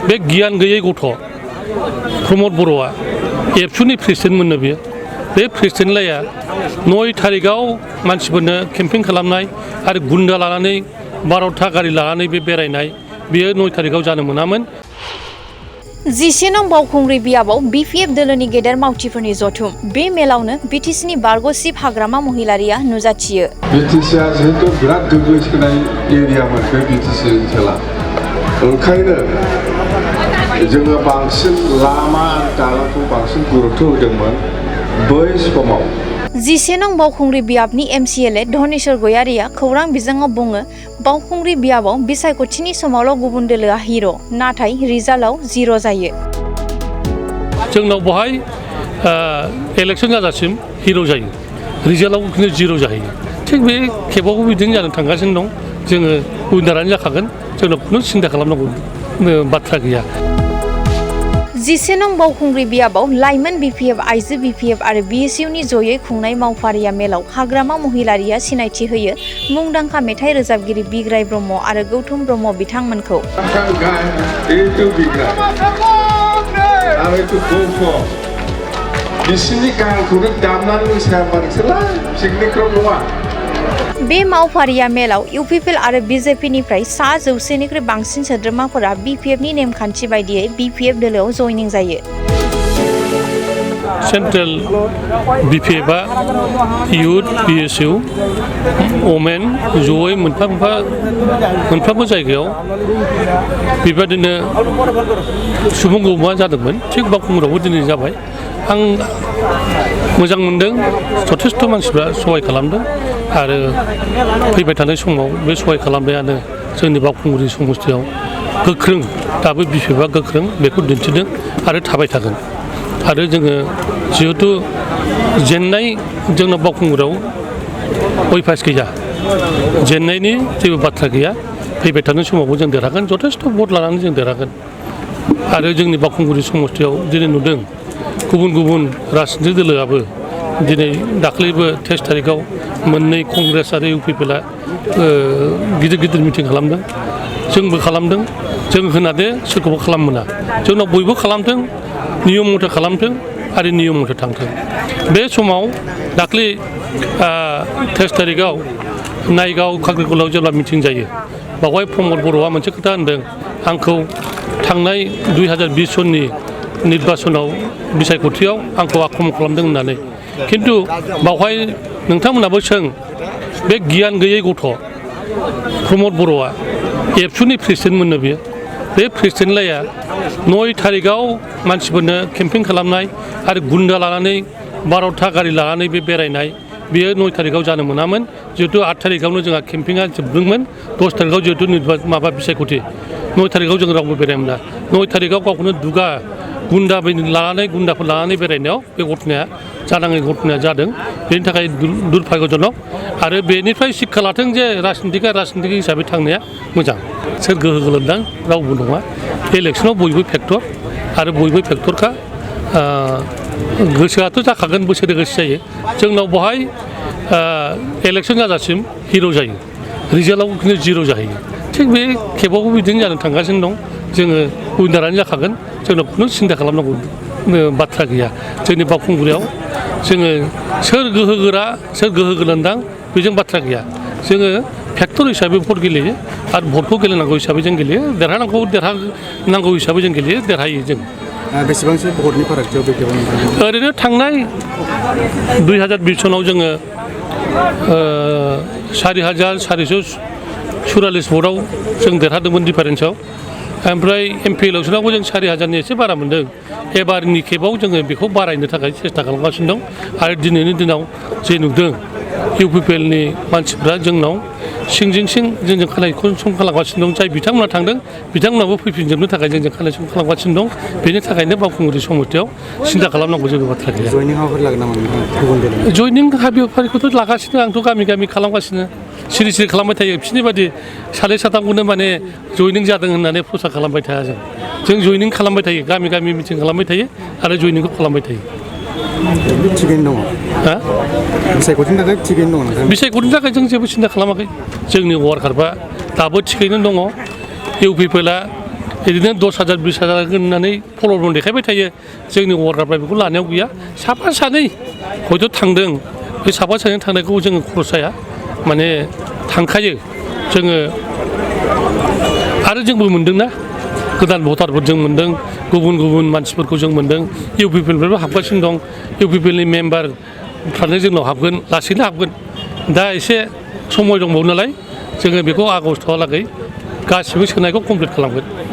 बे गियान गैयै गथ' प्रमद बर'आ एबसुनि प्रेसिडेन्ट मोननो बियो बे प्रेसिडेन्ट लाया 9 थारिखआव मानसिफोरनो केम्पिं खालामनाय आरो गुन्दा लानानै 12था गारि लानानै बे बेरायनाय बियो 9 थारिखआव जानो मोनामोन। 11 नं बावखुंग्रि बियाबाव बिपिएफ दोलोनि गेदेर मावथिफोरनि जथुम बे मेलावनो बिटिसिनि बारग'सिब हाग्रामा महिलारिया नुजाथियो। बिटिसिआ जिहेतु बिराद गोग्लैसोनाय एरियामोन बे बिटिसि ओनसोला ओंखायनो जोङो बांसिन लामा दालांखौ बांसिन गुरुत्व होदोंमोन बै समाव। 11 नं बावखुंग्रि बियाबनि एमसिएलए धनेश्वर गयारिया खौरां बिजोङाव बुङो बावखुंग्रि बियाबाव बिसायख'थिनि समावल' गुबुन दोलोआ हिर' नाथाय रिजाल्टआव 0 जायो। जोंनाव बहाय इलेक्सन जाजासिम हिर' जायो रिजाल्टआव खिन्थु 0 जाहैयो थिग बे खेबावबो बिदिनो जानो थांगासिनो दं जोङो उइनारानो जाखागोन जोंनाव खुनु सिन्था खालामनांगौ बाथ्रा गैया। 11 नं बावखुंग्रि बियाबाव लाइमोन बिपिएफ आइजो बिपिएफ आरो बिएसइउनि जयै खुंनाय मावफारिया मेलाव हाग्रामा महिलारिया सिनायथि होयो मुंदांखा मेथाइ रोजाबगिरि बिग्राय ब्रह्म आरो गौतम ब्रह्म बिथांमोनखौ। बिसिनि गानखौनो दामनानै मोसायाबा नोंसोरलाय पिकनिकफ्राव नङा। बे मावफारिया मेलाव इउपिपिएल आरो बिजेपिनिफ्राय 100निख्रुइ बांसिन सोद्रोमाफोरा बिपिएफनि नेमखान्थि बायदियै बिपिएफ दोलोआव जयनिं जायो। सेन्ट्रेल बिपिएफआ इउथ बिएसइउ वमेन जयै मोनफ्रोमबो जायगायाव बेबादिनो सुबुं गौमा जादोंमोन थिग बावखुंग्रियावबो दिनै जाबाय। आं मोजां मोनदों जथेस्थ' मानसिफ्रा सहाय खालामदों आरो फैबाय थानाय समाव बे सहाय खालामनायानो जोंनि बावखुंग्रि समस्थियाव गोख्रों दाबो बिपिएफआ गोख्रों बेखौ दिन्थिदों आरो थाबाय थागोन आरो जोङो जिहेथु जेननाय जोंनाव बावखुंग्रियाव अयभास गैया जेननायनि जेबो बाथ्रा गैया फैबाय थानाय समावबो जों देरहागोन जथेस्थ' भट लानानै जों देरहागोन आरो जोंनि बावखुंग्रि समस्थियाव दिनै नुदों गुबुन गुबुन राजनितिक दोलोआबो दिनै दाख्लैबो 23 थारिखआव मोननै कंग्रेस आरो इउपिपिएलआ गिदिर गिदिर मिटिं खालामदों जोंबो खालामदों जों होनादे सोरखौबो खालाम मोना जोंनाव बयबो खालामदों नियम मथे खालामथों आरो नियम मथे थांथों। बे समाव दाख्लै 23 थारिखआव नायगाव काग्रिकलाव जेब्ला मिटिं जायो बावहाय प्रमद बर'आ मोनसे खोथा होनदों आंखौ थांनाय 2020 सननि निर्बाचनाव बिसायख'थियाव आंखौ आक्रमन खालामदों होननानै खिन्थु बावहाय नोंथांमोनाबो सों बे गियान गैयै गथ' प्रमद बर'आ एबसुनि प्रेसिडेन्ट मोननो बियो बे प्रेसिडेन्ट लाया 9 थारिखआव मानसिफोरनो केम्पिं खालामनाय आरो गुन्दा लानानै 12था गारि लानानै बे बेरायनाय बियो 9 थारिखआव जानो मोनामोन जिहेतु 8 थारिखआवनो जोंहा केम्पिंआ जोबदोंमोन 10 थारिखआव जिहेतु माबा बिसायख'थि 9 थारिखआव जों रावबो बेरायनो मोना 9 थारिखआव गावखौनो दुगा गुन्दाफोर लानानै बेरायनायाव बे घटनाया जानाङै घटनाया जादों बेनि थाखाय दुर्भाग्यजनक आरो बेनिफ्राय शिक्षा लाथों जे राजनितिक हिसाबै थांनाया मोजां सोर गोहो गोलोमदों रावबो नङा इलेक्सनाव बयबो फेक्टर आरो बयबो फेक्टरखा गोसोआथ' जाखागोन बोसोरे गोसो जायो जोंनाव बहाय इलेक्सन जाजासिम हिर' जायो रिजाल्टआव खिन्थु 0 जाहैयो थिग बे खेबावबो बिदिनो जानो थांगासिनो दं जोङो उइनारानो जाखागोन जोंनाव खुनु सिन्था खालामनांगौ बाथ्रा गैया जोंनि बावखुंग्रियाव जोङो सोर गोहो गोरा सोर गोहो गोनांदां बेजों बाथ्रा गैया जोङो फेक्टर हिसाबै भट गेलेयो आरो भटखौ गेलेनांगौ हिसाबै जों गेलेयो देरहानांगौ हिसाबै जों गेलेयो देरहायो जों। बेसेबांसो भटनि फारागथियाव बे खेबाव ओरैनो थांनाय 2020 सनाव जोङो 4,444 भटआव जों देरहादोंमोन डिफारेन्सआव ओमफ्राय एमपि इलेक्सनावबो जों 4,000नि एसे बारा मोन्दों एबारनि खेबाव जोङो बेखौ बारायनो थाखाय सेस्था खालामगासिनो दं आरो दिनैनि दिनाव जे नुदों इउपिपिएलनि मानसिफ्रा जोंनाव सिंजों जोंजों कानेक्सन खालामगासिनो दं जाय बिथांमोना थांदों बिथांमोनाबो फैफिनजोबनो थाखाय जोंजों कानेक्सन खालामगासिनो दं बेनि थाखायनो बावखुंग्रि समस्थियाव सिन्था खालामनांगौ जेबो बाथ्रा गैया। जयनिं हाबाफारिखौथ' लागासिनो आंथ' गामि गामि खालामगासिनो सिरि खालामबाय थायो बिसोरनि बादि 2-3खौनो माने जयनिं जादों होननानै प्रसार खालामबाय थाया जों जयनिं खालामबाय थायो गामि गामि मिटिं खालामबाय थायो आरो जयनिंखौ खालामबाय थायो। थिगैनो दङ बिसायख'थिनि थाखाय थिगैनो दङ बिसायख'थिनि थाखाय जों जेबो सिन्था खालामाखै जोंनि वार्कारफ्रा दाबो थिगैनो दङ इउपिपिएलआ बिदिनो 10,000 20,000 होननानै फल'बन देखायबाय थायो जोंनि वार्डारफ्रा बेखौ लानायाव गैया साफा सानै हयथ' थांदों बे साफा सानै थांनायखौ जोङो खरसाया माने थांखायो जोङो आरो जोंबो मोनदोंना गोदान भटारफोर जों मोनदों गुबुन गुबुन मानसिफोरखौ जों मोनदों इउपिपिएलनिफ्रायबो हाबगासिनो दं इउपिपिएलनि मेम्बारफ्रानो जोंनाव हाबगोन लासैनो हाबगोन दा एसे समय दंबावो नालाय जोङो बेखौ आगस्ट'हालागै गासिबो सोनायखौ कमप्लिट खालामगोन